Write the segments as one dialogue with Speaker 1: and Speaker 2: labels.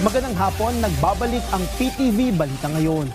Speaker 1: Magandang hapon, nagbabalik ang PTV Balita Ngayon.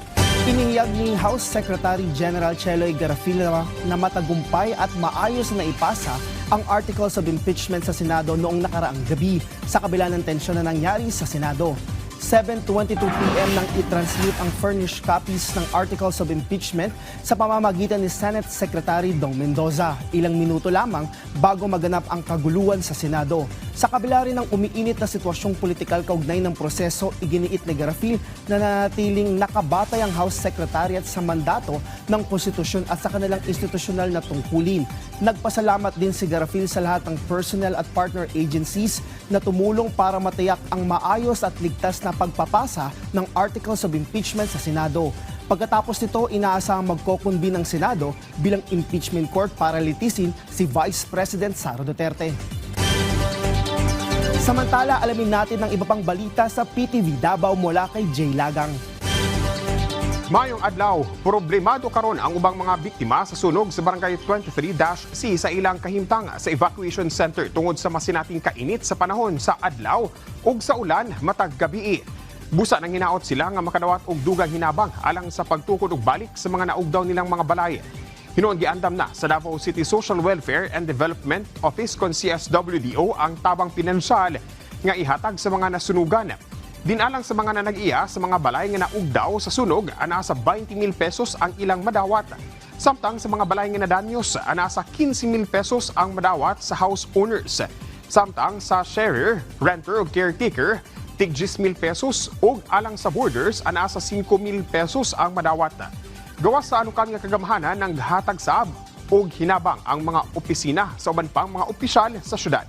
Speaker 1: Inihayag ni House Secretary General Cheloy Garafila na matagumpay at maayos na ipasa ang Articles of Impeachment sa Senado noong nakaraang gabi sa kabila ng tensyon na nangyari sa Senado. 7:22 p.m. nang i-transmit ang furnished copies ng Articles of Impeachment sa pamamagitan ni Senate Secretary Dong Mendoza. Ilang minuto lamang bago maganap ang kaguluhan sa Senado. Sa kabila rin ng umiinit na sitwasyong politikal kaugnay ng proseso, iginiit ni Garafil na nanatiling nakabatay ang House Secretariat sa mandato ng konstitusyon at sa kanilang institusyonal na tungkulin. Nagpasalamat din si Garafil sa lahat ng personnel at partner agencies na tumulong para matiyak ang maayos at ligtas na pagpapasa ng Articles of Impeachment sa Senado. Pagkatapos nito, inaasahang magkokonbine ng Senado bilang impeachment court para litisin si Vice President Sara Duterte. Samantala, alamin natin ang iba pang balita sa PTV Davao mula kay Jay Lagang.
Speaker 2: Mayong adlaw, problemado karon ang ubang mga biktima sa sunog sa Barangay 23-C sa ilang kahimtang sa evacuation center tungod sa masinating kainit sa panahon sa adlaw ug sa ulan matag gabii. Busa nang hinaot sila nga makadawat og dugang hinabang alang sa pagtukod og balik sa mga naugdaw nilang mga balay. Hinuon giandam na sa Davao City Social Welfare and Development Office kon CSWDO ang tabang pinansyal nga ihatag sa mga nasunugan. Dinalang sa mga nanag-iya sa mga balay nga naugdaw sa sunog, anasa 20,000 pesos ang ilang madawat. Samtang sa mga balay nga nadanyos, anasa 15,000 pesos ang madawat sa house owners. Samtang sa sharer, renter o caretaker, tig 10,000 pesos ug alang sa boarders, anasa 5,000 pesos ang madawat. Gawas sa anukan nga kagamhanan ng hatag sab ug hinabang ang mga opisina sa uban pang mga opisyal sa syudad.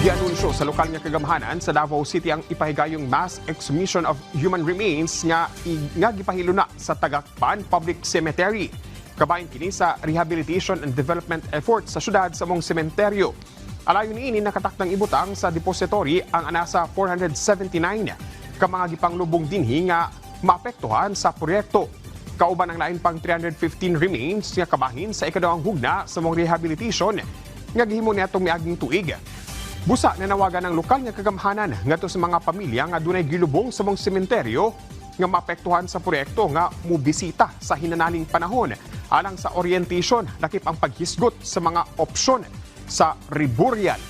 Speaker 2: Gianunsyo sa lokal nga kagamhanan sa Davao City ang ipahigayong mass exhumation of human remains nga gipahilo na sa Tagakpan Public Cemetery. Kabahin kini sa rehabilitation and development effort sa syudad sa mong sementeryo. Alayon niini nakatakdang ibutang sa depository ang anasa 479 ka mga gipanglubong dinhi nga maapektuhan sa proyekto. Kauban ang lain pang 315 remains nga kabahin sa ikadawang hugna sa mong rehabilitation nga gihimo niadtong miaging tuig. Busa nanawagan ng lokal nga kagamhanan ngadto sa mga pamilya nga dunay gilubong sa mong sementeryo nga maapektuhan sa proyekto nga mubisita sa hinanaling panahon alang sa orientation lakip ang paghisgot sa mga opsyon sa reburial.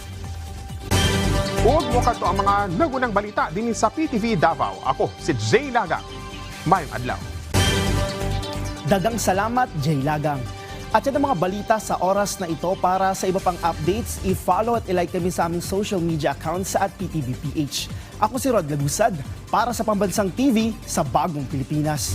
Speaker 2: Ug mo kadto ang mga nagunang balita dinhi sa PTV Davao. Ako si Jay Lagang. Mayong adlaw.
Speaker 1: Dagang salamat, Jay Lagang. At yan ang mga balita sa oras na ito. Para sa iba pang updates, i-follow at i-like kami sa aming social media accounts sa @PTVPH. Ako si Rod Lagusad para sa Pambansang TV sa Bagong Pilipinas.